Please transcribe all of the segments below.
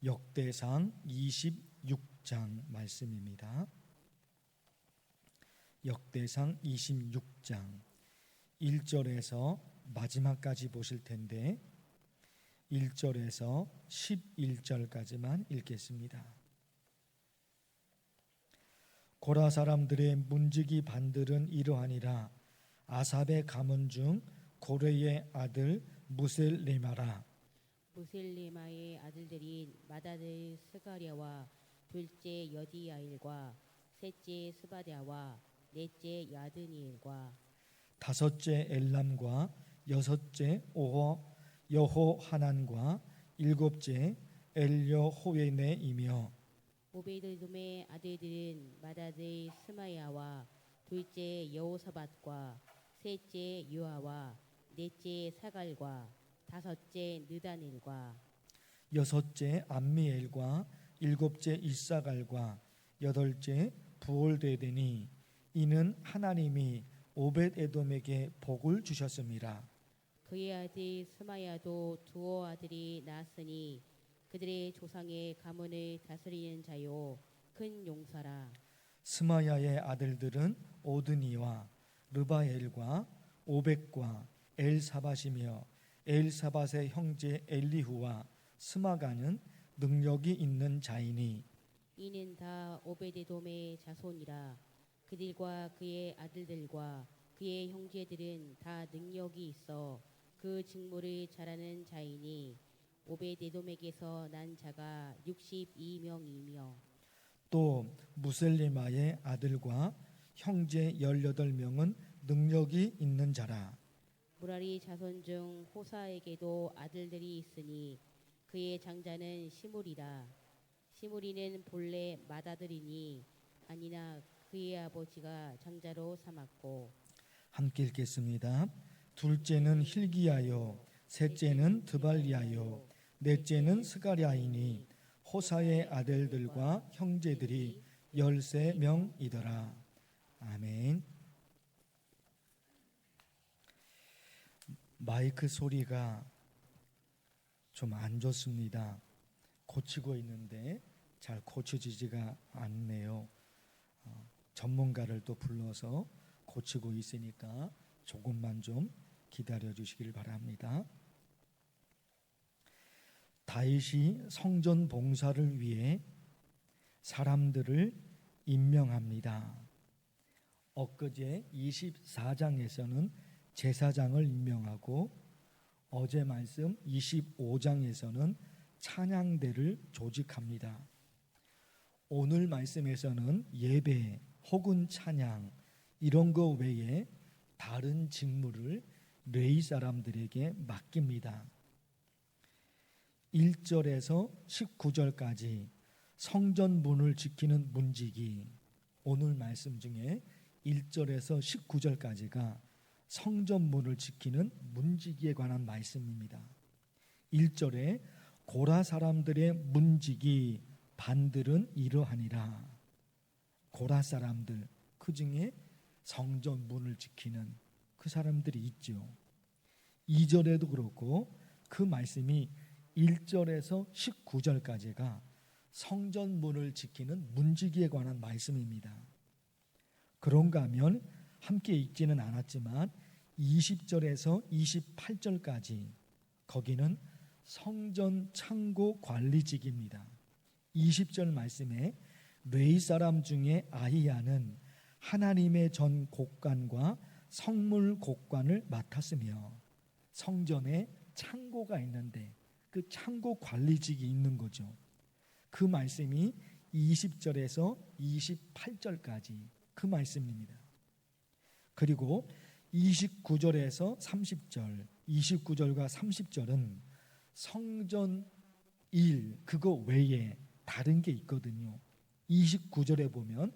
역대상 26장 말씀입니다. 역대상 26장 1절에서 마지막까지 보실 텐데 1절에서 11절까지만 읽겠습니다. 고라 사람들의 문지기 반들은 이러하니라. 아삽의 가문 중 고레의 아들 무셀레마라. 무셀레마의 아들들인 마다들 스가랴와 둘째 여디야일과 셋째 스바랴와 넷째 야드니엘과 다섯째 엘람과 여섯째 여호하난과 일곱째 엘여호웨네이며 오베드돔의 아들들은 마다들 스마야와 둘째 여호사밧과 셋째 요아와 넷째 사갈과 다섯째 느다넬과 여섯째 암미엘과 일곱째 이사갈과 여덟째 부올데데니. 이는 하나님이 오벳에돔에게 복을 주셨습니다. 그의 아들 스마야도 두어 아들이 낳았으니 그들의 조상의 가문을 다스리는 자요 큰 용사라. 스마야의 아들들은 오드니와 르바엘과 오벳과 엘사밧이며 엘사밧의 형제 엘리후와 스마가는 능력이 있는 자이니 이는 다 오베데돔의 자손이라. 그들과 그의 아들들과 그의 형제들은 다 능력이 있어 그 직무를 잘하는 자이니 오베데돔에게서 난 자가 62명이며 또 무셀레마의 아들과 형제 18명은 능력이 있는 자라. 무라리 자손 중 호사에게도 아들들이 있으니 그의 장자는 시므리라. 시므리는 본래 맏아들이니 아니나 그의 아버지가 장자로 삼았고. 함께 읽겠습니다. 둘째는 힐기야요, 셋째는 드발리야요, 넷째는 스가랴이니 호사의 아들들과 형제들이 13명이더라. 아멘. 마이크 소리가 좀 안 좋습니다. 고치고 있는데 잘 고쳐지지가 않네요. 전문가를 또 불러서 고치고 있으니까 조금만 좀 기다려 주시길 바랍니다. 다윗이 성전 봉사를 위해 사람들을 임명합니다. 엊그제 24장에서는 제사장을 임명하고 어제 말씀 25장에서는 찬양대를 조직합니다. 오늘 말씀에서는 예배 혹은 찬양 이런 거 외에 다른 직무를 레위 사람들에게 맡깁니다. 1절에서 19절까지 성전 문을 지키는 문지기, 오늘 말씀 중에 1절에서 19절까지가 성전 문을 지키는 문지기에 관한 말씀입니다. 1절에 고라 사람들의 문지기 반들은 이러하니라. 고라 사람들, 그 중에 성전 문을 지키는 그 사람들이 있죠. 2절에도 그렇고 그 말씀이 1절에서 19절까지가 성전 문을 지키는 문지기에 관한 말씀입니다. 그런가 하면 함께 읽지는 않았지만 20절에서 28절까지 거기는 성전 창고 관리직입니다. 20절 말씀에 레위 사람 중에 아히야는 하나님의 전 곡관과 성물 곡관을 맡았으며 성전에 창고가 있는데 그 창고 관리직이 있는 거죠. 그 말씀이 20절에서 28절까지 그 말씀입니다. 그리고 29절에서 30절, 29절과 30절은 성전 일 그거 외에 다른 게 있거든요. 29절에 보면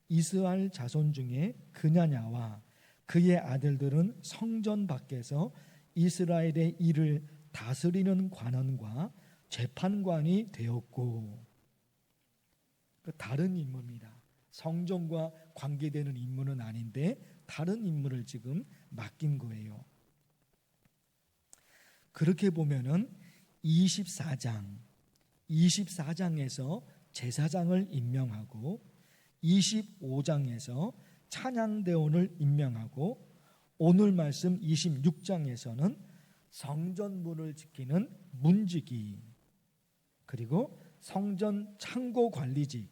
이스라엘 자손 중에 그냐냐와 그의 아들들은 성전 밖에서 이스라엘의 일을 다스리는 관원과 재판관이 되었고, 다른 임무입니다. 성전과 관계되는 임무는 아닌데 다른 임무를 지금 맡긴 거예요. 그렇게 보면은 24장, 24장에서 제사장을 임명하고 25장에서 찬양대원을 임명하고 오늘 말씀 26장에서는 성전문을 지키는 문지기, 그리고 성전 창고 관리직,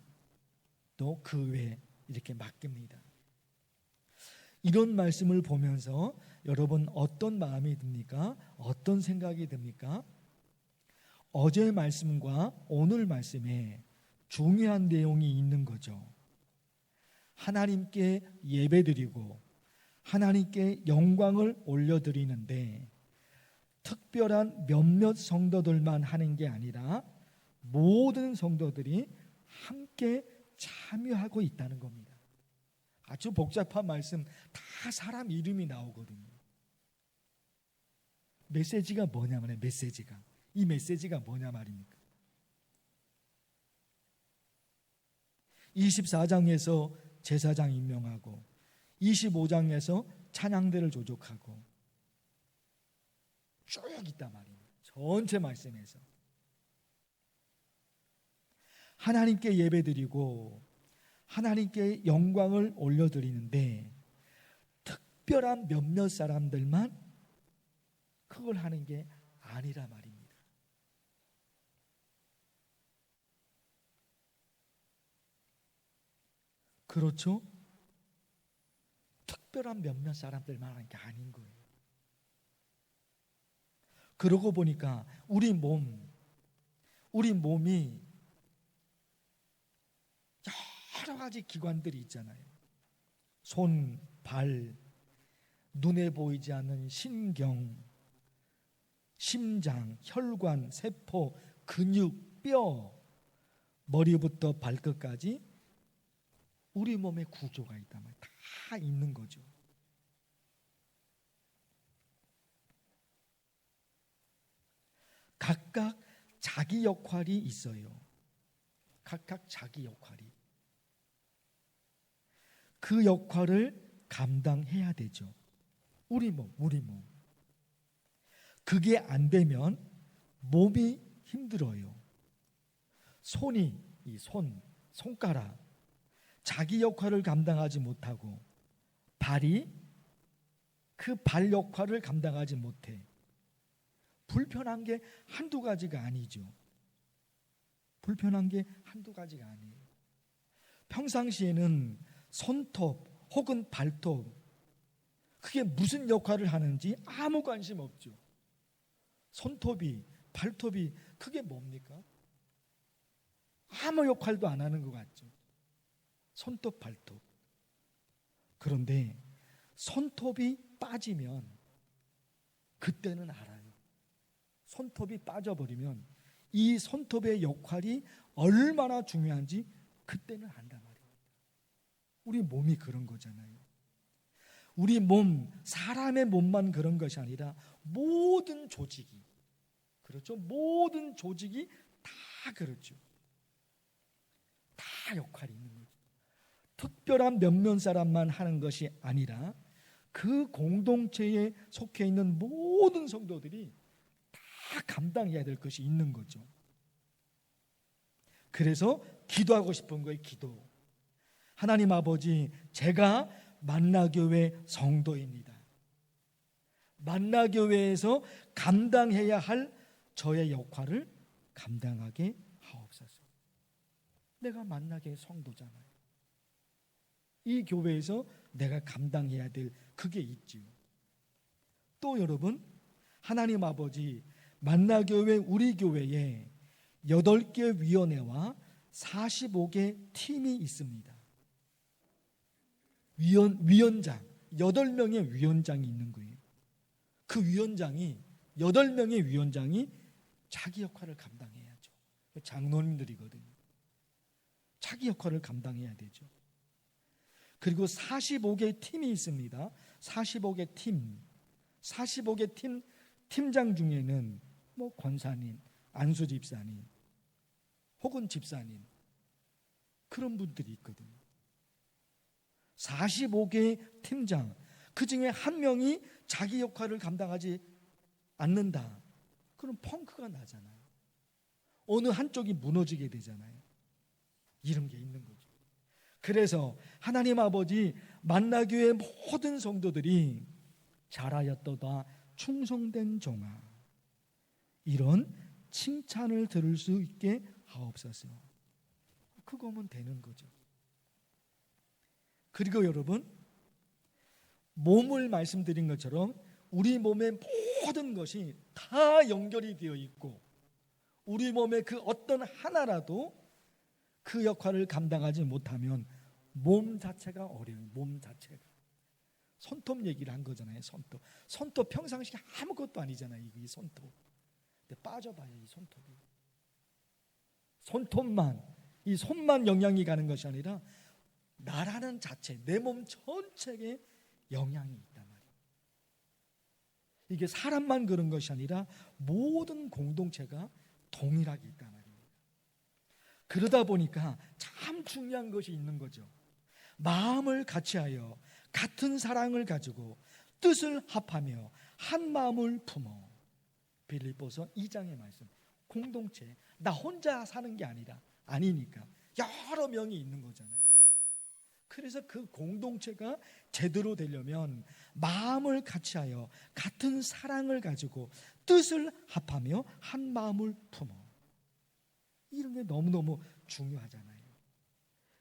또 그 외에 이렇게 맡깁니다. 이런 말씀을 보면서 여러분 어떤 마음이 듭니까? 어떤 생각이 듭니까? 어제 말씀과 오늘 말씀에 중요한 내용이 있는 거죠. 하나님께 예배드리고 하나님께 영광을 올려드리는데 특별한 몇몇 성도들만 하는 게 아니라 모든 성도들이 함께 참여하고 있다는 겁니다. 아주 복잡한 말씀, 다 사람 이름이 나오거든요. 메시지가 뭐냐 말이에요. 메시지가. 이 메시지가 뭐냐 말입니까? 24장에서 제사장 임명하고 25장에서 찬양대를 조직하고 쭉 있단 말입니다. 전체 말씀에서 하나님께 예배드리고 하나님께 영광을 올려드리는데 특별한 몇몇 사람들만 그걸 하는 게 아니라 말입니다. 그렇죠? 특별한 몇몇 사람들만 하는 게 아닌 거예요. 그러고 보니까 우리 몸이 여러 가지 기관들이 있잖아요. 손, 발, 눈에 보이지 않는 신경, 심장, 혈관, 세포, 근육, 뼈, 머리부터 발끝까지 우리 몸에 구조가 있단 말이에요. 다 있는 거죠. 각각 자기 역할이 있어요. 각각 자기 역할이. 그 역할을 감당해야 되죠. 우리 몸. 그게 안 되면 몸이 힘들어요. 손가락, 자기 역할을 감당하지 못하고 발이 그 발 역할을 감당하지 못해. 불편한 게 한두 가지가 아니죠. 불편한 게 한두 가지가 아니에요. 평상시에는 손톱 혹은 발톱, 그게 무슨 역할을 하는지 아무 관심 없죠. 손톱이, 발톱이 그게 뭡니까? 아무 역할도 안 하는 것 같죠. 손톱, 발톱. 그런데 손톱이 빠지면 그때는 알아요. 손톱이 빠져버리면 이 손톱의 역할이 얼마나 중요한지 그때는 안단 말이에요. 우리 몸이 그런 거잖아요. 우리 몸, 사람의 몸만 그런 것이 아니라 모든 조직이, 그렇죠? 모든 조직이 다 그렇죠. 다 역할이 있는 거죠. 특별한 몇몇 사람만 하는 것이 아니라 그 공동체에 속해 있는 모든 성도들이 다 감당해야 될 것이 있는 거죠. 그래서 기도하고 싶은 거예요. 기도. 하나님 아버지, 제가 만나교회 성도입니다. 만나교회에서 감당해야 할 저의 역할을 감당하게 하옵소서. 내가 만나교회 성도잖아요. 이 교회에서 내가 감당해야 될 그게 있지요. 또 여러분, 하나님 아버지, 만나교회 우리 교회에 8개 위원회와 45개 팀이 있습니다. 위원장 8명의 위원장이 있는 거예요. 그 위원장이 8명의 위원장이 자기 역할을 감당해야죠. 장로님들이거든요. 자기 역할을 감당해야 되죠. 그리고 45개 팀이 있습니다. 45개 팀. 45개 팀장 중에는 뭐 권사님, 안수 집사님, 혹은 집사님, 그런 분들이 있거든요. 45개 팀장, 그 중에 한 명이 자기 역할을 감당하지 않는다. 그럼 펑크가 나잖아요. 어느 한쪽이 무너지게 되잖아요. 이런 게 있는 거죠. 그래서 하나님 아버지 만나교회 모든 성도들이 잘하였도다 충성된 종아, 이런 칭찬을 들을 수 있게 하옵소서. 그거면 되는 거죠. 그리고 여러분, 몸을 말씀드린 것처럼 우리 몸의 모든 것이 다 연결이 되어 있고, 우리 몸의 그 어떤 하나라도 그 역할을 감당하지 못하면 몸 자체가 어려워요. 몸 자체가. 손톱 얘기를 한 거잖아요. 손톱 평상시에 아무것도 아니잖아요. 이 손톱. 근데 빠져봐요. 이 손톱이. 이 손만 영향이 가는 것이 아니라 나라는 자체, 내 몸 전체에 영향이 있단 말이에요. 이게 사람만 그런 것이 아니라 모든 공동체가 동일하게 있단 말입니다. 그러다 보니까 참 중요한 것이 있는 거죠. 마음을 같이하여 같은 사랑을 가지고 뜻을 합하며 한 마음을 품어. 빌립보서 2장의 말씀. 공동체, 나 혼자 사는 게 아니니까 여러 명이 있는 거잖아요. 그래서 그 공동체가 제대로 되려면 마음을 같이하여 같은 사랑을 가지고 뜻을 합하며 한 마음을 품어. 이런 게 너무너무 중요하잖아요.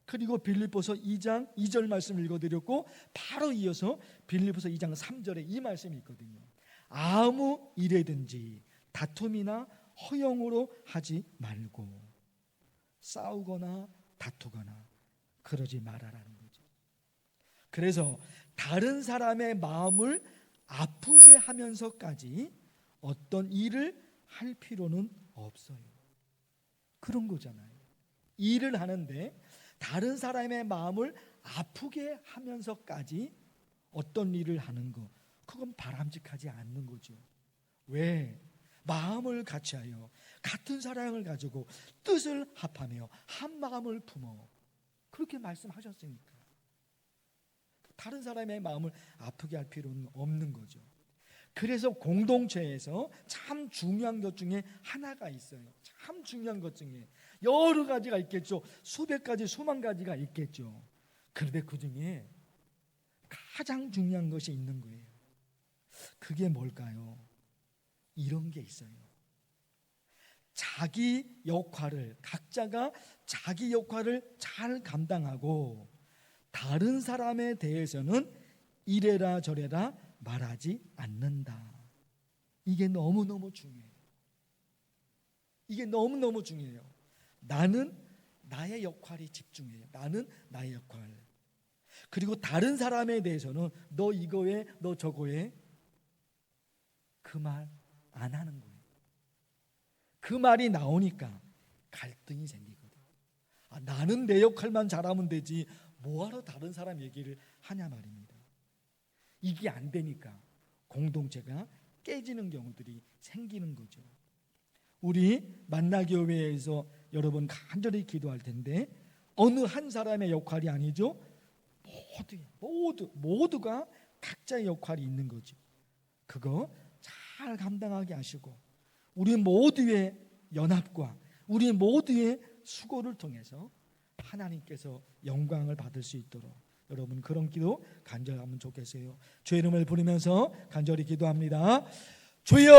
그리고 빌립보서 2장 2절 말씀 읽어드렸고, 바로 이어서 빌립보서 2장 3절에 이 말씀이 있거든요. 아무 일에든지 다툼이나 허영으로 하지 말고 싸우거나 다투거나 그러지 말아라는 거죠. 그래서 다른 사람의 마음을 아프게 하면서까지 어떤 일을 할 필요는 없어요. 그런 거잖아요. 일을 하는데 다른 사람의 마음을 아프게 하면서까지 어떤 일을 하는 거, 그건 바람직하지 않는 거죠. 왜? 마음을 같이하여 같은 사랑을 가지고 뜻을 합하며 한 마음을 품어. 그렇게 말씀하셨으니까 다른 사람의 마음을 아프게 할 필요는 없는 거죠. 그래서 공동체에서 참 중요한 것 중에 하나가 있어요. 참 중요한 것 중에 여러 가지가 있겠죠. 수백 가지, 수만 가지가 있겠죠. 그런데 그 중에 가장 중요한 것이 있는 거예요. 그게 뭘까요? 이런 게 있어요. 자기 역할을, 각자가 자기 역할을 잘 감당하고 다른 사람에 대해서는 이래라 저래라 말하지 않는다. 이게 너무너무 중요해요. 이게 너무너무 중요해요. 나는 나의 역할이 집중해요. 나는 나의 역할. 그리고 다른 사람에 대해서는 너 이거 해, 너 저거 해. 그 말 안 하는 거예요. 그 말이 나오니까 갈등이 생기거든. 나는 내 역할만 잘하면 되지 뭐하러 다른 사람 얘기를 하냐 말입니다. 이게 안 되니까 공동체가 깨지는 경우들이 생기는 거죠. 우리 만나교회에서 여러분 간절히 기도할 텐데 어느 한 사람의 역할이 아니죠. 모두가 각자의 역할이 있는 거죠. 그거 잘 감당하게 하시고 우리 모두의 연합과 우리 모두의 수고를 통해서 하나님께서 영광을 받을 수 있도록 여러분 그런 기도 간절하면 좋겠어요. 주의 이름을 부르면서 간절히 기도합니다. 주여,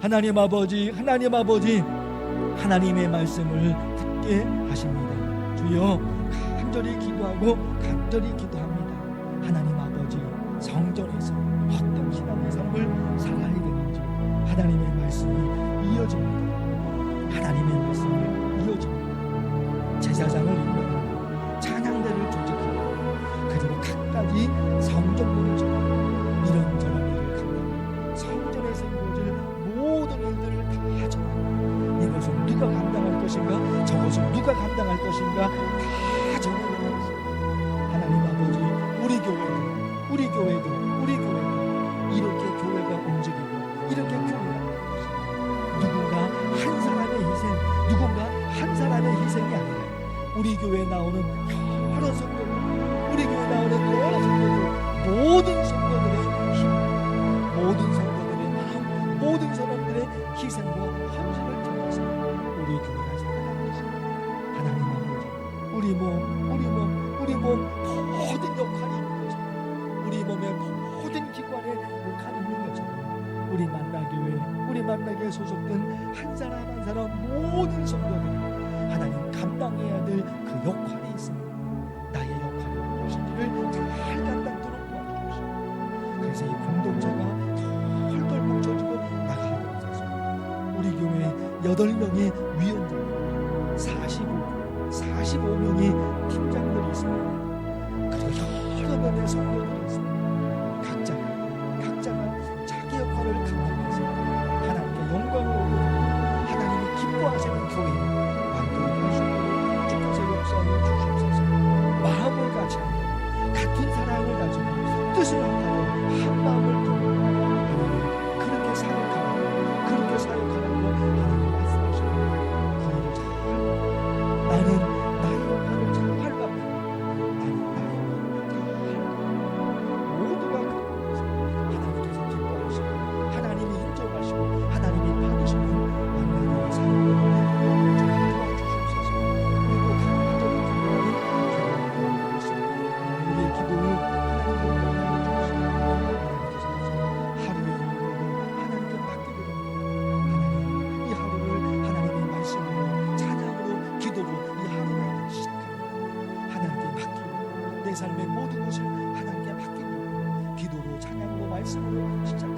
하나님 아버지 하나님의 말씀을 듣게 하십니다. 주여, 간절히 기도하고 간절히 기도합니다. 하나님 아버지, 성전에서 어떤 신앙의 삶을 살아야 되는지 하나님의 말씀이 이어집니다. 하나님의 말씀을 이어집니다. 제사장을 인도하고 찬양대를 조직하고 그리고 각가지 성전문을 정하고 이런저런 일을 감당하고 성전에서 이루어질 모든 일들을 다 정하고 이것을 누가 감당할 것인가 저것을 누가 감당할 것인가 다 정해야 되는 것입니다. 하나님 아버지, 우리 교회도 이렇게 교회가 움직이고 이렇게 교회가 누군가 한 사람의 희생, 누군가 한 사람의 희생이 아니라 우리 교회에 나오는 여러 성도들, 우리 교회에 나오는 여러 성도들, 모든 성도들의 힘, 모든 성도들의 마음, 모든 성도들의 희생과 헌신을 사역관에 간 있는 것처럼 우리 만나교회, 우리 만나교회 소속된 한 사람 한 사람 모든 성도들이 하나님 감당해야 될 그 역할이 있습니다. 나의 역할이 무엇인지를 잘 감당토록 도와주십시오. 그래서 이 공동체가 덜덜 뭉쳐지고 나가도록 하소서. 우리 교회 8명의 위원들, 45명의 팀장들이 있습니다. 그리고 여러 명의 성도들이 있습니다. 각자가 자기 역할을 감당해서 하나님께 영광을 올리고 하나님이 기뻐하시는 교회 완전히 하시고 주께서 역사하여 주시옵소서. 마음을 같이 하고 같은 사랑을 가지고 뜻을 합하여 한 마음을 품고 하나님 그렇게 사역하라고 하나님 말씀하시고 그 일을 잘 나는 나의 역할을 잘 받고 나는 나의 역할을 잘 받고 모두가 그것을 하나님께서 기뻐하시고 하나님이 인정하시고 하나님이 받으시는 만나는 사역을 도와주시옵소서. 그리고 가정적인 기도를 기도하겠습니다. 우리의 기도를 하나님께 영광을 주시고 하나님께서 하루의 일과를 하나님께 맡기도록 하나님 이 하루를 하나님의 말씀으로 찬양으로 기도로 이 하루를 시작합니다. 하나님께 맡기고 내 삶의 모든 것을 하나님께 맡기고 기도로 찬양으로 말씀으로 시작